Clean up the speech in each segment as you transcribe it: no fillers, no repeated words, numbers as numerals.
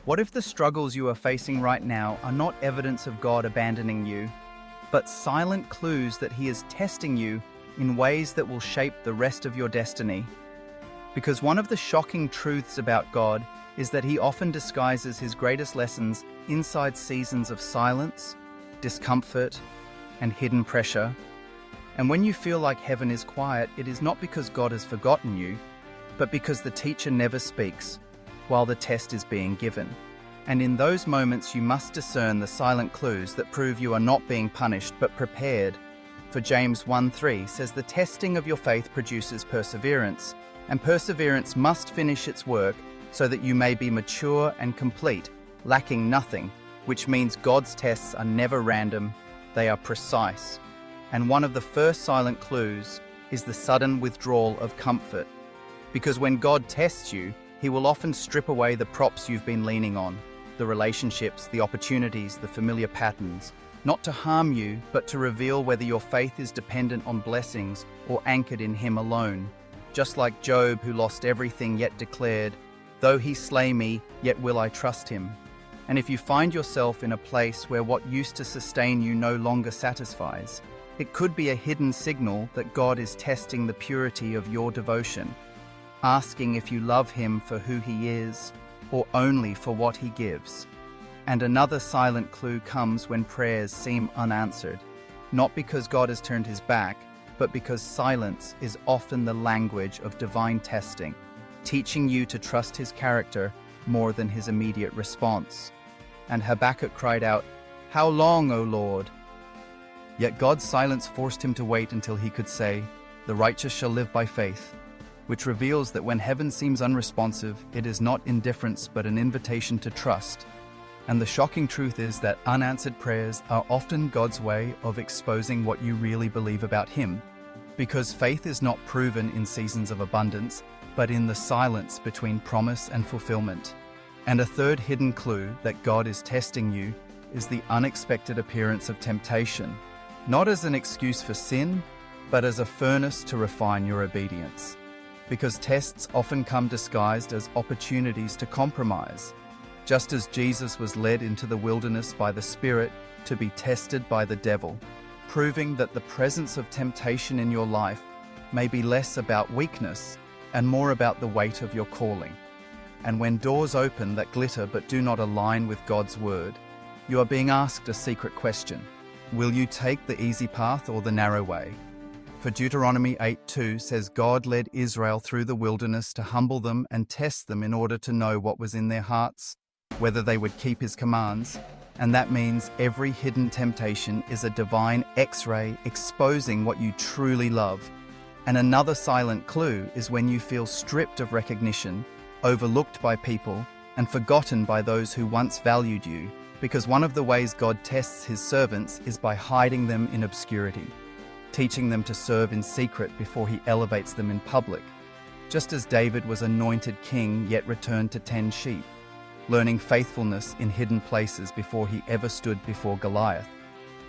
What if the struggles you are facing right now are not evidence of God abandoning you, but silent clues that He is testing you in ways that will shape the rest of your destiny? Because one of the shocking truths about God is that He often disguises His greatest lessons inside seasons of silence, discomfort, and hidden pressure. And when you feel like heaven is quiet, it is not because God has forgotten you, but because the teacher never speaks while the test is being given. And in those moments you must discern the silent clues that prove you are not being punished but prepared. For James 1:3 says the testing of your faith produces perseverance, and perseverance must finish its work so that you may be mature and complete, lacking nothing, which means God's tests are never random, they are precise. And one of the first silent clues is the sudden withdrawal of comfort. Because when God tests you, He will often strip away the props you've been leaning on, the relationships, the opportunities, the familiar patterns, not to harm you, but to reveal whether your faith is dependent on blessings or anchored in Him alone. Just like Job, who lost everything yet declared, "Though He slay me, yet will I trust Him." And if you find yourself in a place where what used to sustain you no longer satisfies, it could be a hidden signal that God is testing the purity of your devotion, asking if you love Him for who He is or only for what He gives. And another silent clue comes when prayers seem unanswered, not because God has turned His back, but because silence is often the language of divine testing, teaching you to trust His character more than His immediate response. And Habakkuk cried out, "How long, O Lord?" Yet God's silence forced him to wait until he could say, "The righteous shall live by faith," which reveals that when heaven seems unresponsive, it is not indifference but an invitation to trust. And the shocking truth is that unanswered prayers are often God's way of exposing what you really believe about Him, because faith is not proven in seasons of abundance, but in the silence between promise and fulfillment. And a third hidden clue that God is testing you is the unexpected appearance of temptation, not as an excuse for sin, but as a furnace to refine your obedience. Because tests often come disguised as opportunities to compromise, just as Jesus was led into the wilderness by the Spirit to be tested by the devil, proving that the presence of temptation in your life may be less about weakness and more about the weight of your calling. And when doors open that glitter but do not align with God's word, you are being asked a secret question. Will you take the easy path or the narrow way? For Deuteronomy 8:2 says God led Israel through the wilderness to humble them and test them in order to know what was in their hearts, whether they would keep His commands. And that means every hidden temptation is a divine X-ray exposing what you truly love. And another silent clue is when you feel stripped of recognition, overlooked by people, and forgotten by those who once valued you, because one of the ways God tests His servants is by hiding them in obscurity, teaching them to serve in secret before He elevates them in public, just as David was anointed king yet returned to tend sheep, learning faithfulness in hidden places before he ever stood before Goliath.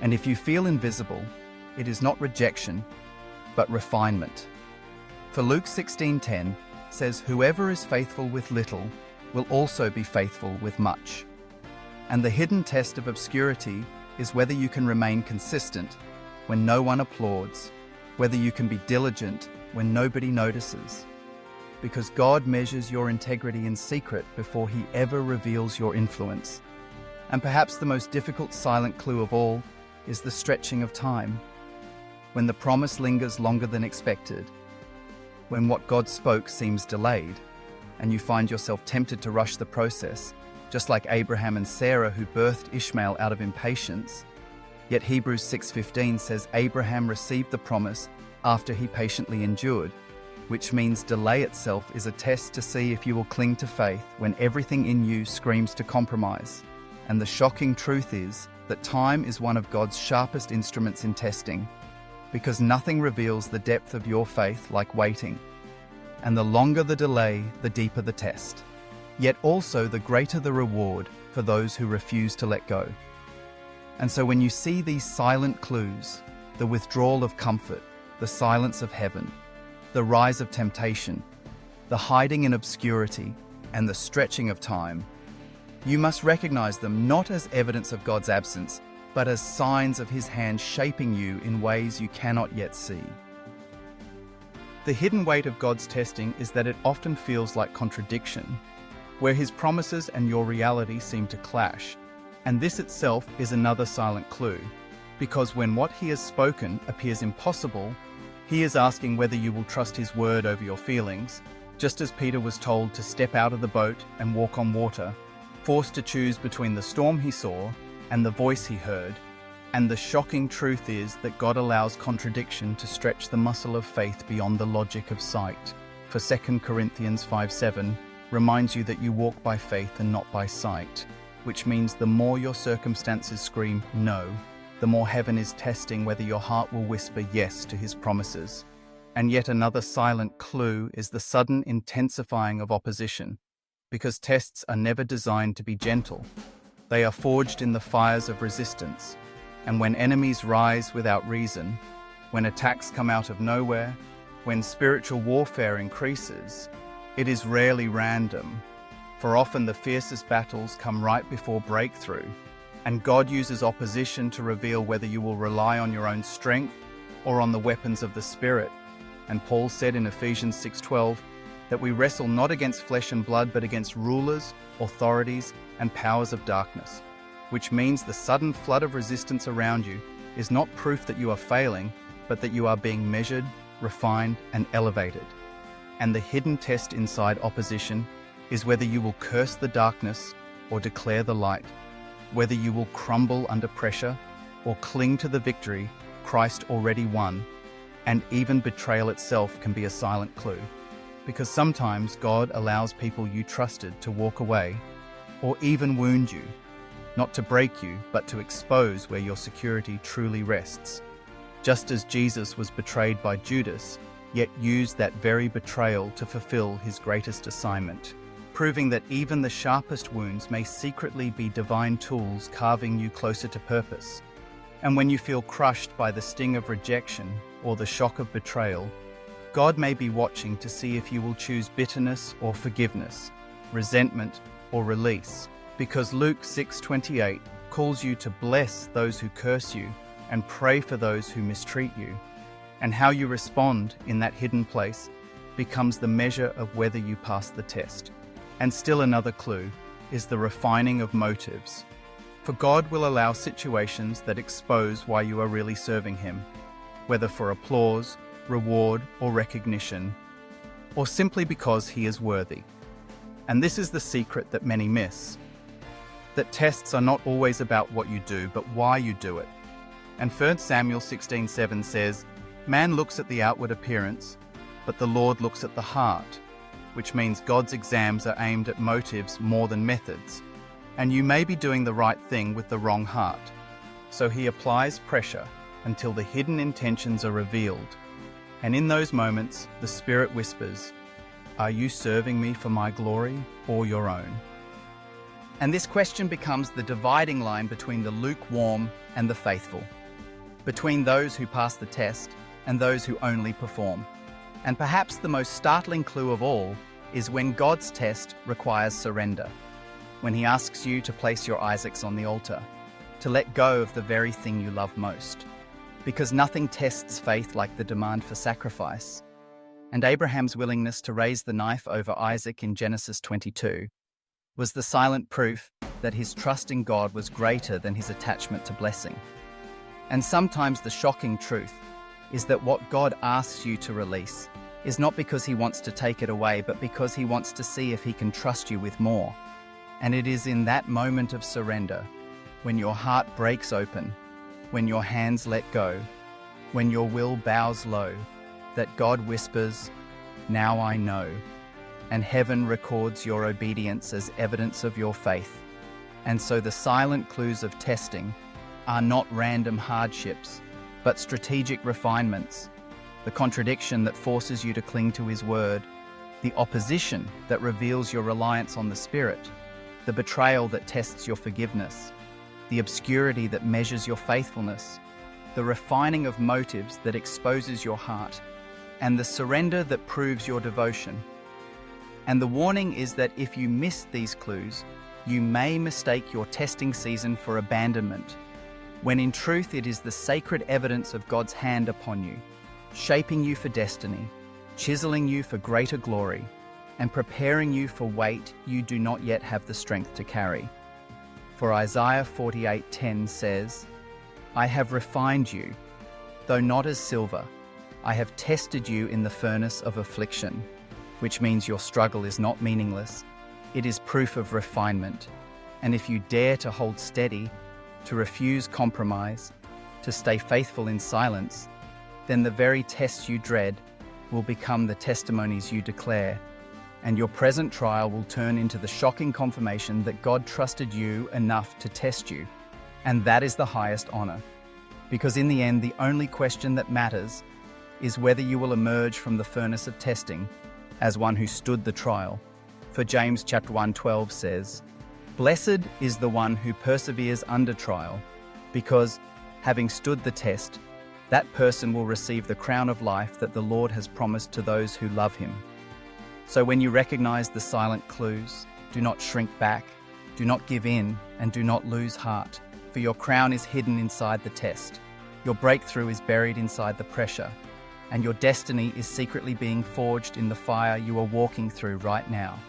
And if you feel invisible, it is not rejection, but refinement. For Luke 16:10 says, "Whoever is faithful with little will also be faithful with much." And the hidden test of obscurity is whether you can remain consistent when no one applauds, whether you can be diligent when nobody notices. Because God measures your integrity in secret before He ever reveals your influence. And perhaps the most difficult silent clue of all is the stretching of time. When the promise lingers longer than expected, when what God spoke seems delayed, and you find yourself tempted to rush the process, just like Abraham and Sarah who birthed Ishmael out of impatience. Yet Hebrews 6:15 says Abraham received the promise after he patiently endured, which means delay itself is a test to see if you will cling to faith when everything in you screams to compromise. And the shocking truth is that time is one of God's sharpest instruments in testing, because nothing reveals the depth of your faith like waiting. And the longer the delay, the deeper the test. Yet also the greater the reward for those who refuse to let go. And so when you see these silent clues, the withdrawal of comfort, the silence of heaven, the rise of temptation, the hiding in obscurity, and the stretching of time, You must recognize them not as evidence of God's absence, but as signs of His hand shaping you in ways you cannot yet see. The hidden weight of God's testing is that it often feels like contradiction, where His promises and your reality seem to clash. And this itself is another silent clue, because when what He has spoken appears impossible, He is asking whether you will trust His word over your feelings, just as Peter was told to step out of the boat and walk on water, forced to choose between the storm he saw and the voice he heard. And the shocking truth is that God allows contradiction to stretch the muscle of faith beyond the logic of sight. For 2 Corinthians 5:7 reminds you that you walk by faith and not by sight, which means the more your circumstances scream no, the more heaven is testing whether your heart will whisper yes to His promises. And yet another silent clue is the sudden intensifying of opposition, because tests are never designed to be gentle. They are forged in the fires of resistance. And when enemies rise without reason, when attacks come out of nowhere, when spiritual warfare increases, it is rarely random, for often the fiercest battles come right before breakthrough, and God uses opposition to reveal whether you will rely on your own strength or on the weapons of the Spirit. And Paul said in Ephesians 6:12 that we wrestle not against flesh and blood but against rulers, authorities, and powers of darkness, which means the sudden flood of resistance around you is not proof that you are failing, but that you are being measured, refined, and elevated. And the hidden test inside opposition is whether you will curse the darkness or declare the light, whether you will crumble under pressure or cling to the victory Christ already won. And even betrayal itself can be a silent clue, because sometimes God allows people you trusted to walk away or even wound you, not to break you, but to expose where your security truly rests. Just as Jesus was betrayed by Judas, yet used that very betrayal to fulfill His greatest assignment, proving that even the sharpest wounds may secretly be divine tools carving you closer to purpose. And when you feel crushed by the sting of rejection or the shock of betrayal, God may be watching to see if you will choose bitterness or forgiveness, resentment or release, because Luke 6:28 calls you to bless those who curse you and pray for those who mistreat you. And how you respond in that hidden place becomes the measure of whether you pass the test. And still another clue is the refining of motives. For God will allow situations that expose why you are really serving Him, whether for applause, reward, or recognition, or simply because He is worthy. And this is the secret that many miss, that tests are not always about what you do, but why you do it. And 1 Samuel 16:7 says, "Man looks at the outward appearance, but the Lord looks at the heart," which means God's exams are aimed at motives more than methods. And you may be doing the right thing with the wrong heart. So He applies pressure until the hidden intentions are revealed. And in those moments, the Spirit whispers, "Are you serving me for my glory or your own?" And this question becomes the dividing line between the lukewarm and the faithful, between those who pass the test and those who only perform. And perhaps the most startling clue of all is when God's test requires surrender, when He asks you to place your Isaacs on the altar, to let go of the very thing you love most. Because nothing tests faith like the demand for sacrifice. And Abraham's willingness to raise the knife over Isaac in Genesis 22 was the silent proof that his trust in God was greater than his attachment to blessing. And sometimes the shocking truth is that what God asks you to release is not because He wants to take it away, but because He wants to see if He can trust you with more. And it is in that moment of surrender, when your heart breaks open, when your hands let go, when your will bows low, that God whispers, "Now I know," and heaven records your obedience as evidence of your faith. And so the silent clues of testing are not random hardships, but strategic refinements, the contradiction that forces you to cling to His word, the opposition that reveals your reliance on the Spirit, the betrayal that tests your forgiveness, the obscurity that measures your faithfulness, the refining of motives that exposes your heart, and the surrender that proves your devotion. And the warning is that if you miss these clues, you may mistake your testing season for abandonment, when in truth it is the sacred evidence of God's hand upon you, shaping you for destiny, chiseling you for greater glory, and preparing you for weight you do not yet have the strength to carry. For Isaiah 48:10 says, "I have refined you, though not as silver. I have tested you in the furnace of affliction," which means your struggle is not meaningless. It is proof of refinement. And if you dare to hold steady, to refuse compromise, to stay faithful in silence, then the very tests you dread will become the testimonies you declare, and your present trial will turn into the shocking confirmation that God trusted you enough to test you. And that is the highest honor. Because in the end, the only question that matters is whether you will emerge from the furnace of testing as one who stood the trial. For James chapter 1:12 says, "Blessed is the one who perseveres under trial, because, having stood the test, that person will receive the crown of life that the Lord has promised to those who love him." So when you recognize the silent clues, do not shrink back, do not give in, and do not lose heart, for your crown is hidden inside the test. Your breakthrough is buried inside the pressure, and your destiny is secretly being forged in the fire you are walking through right now.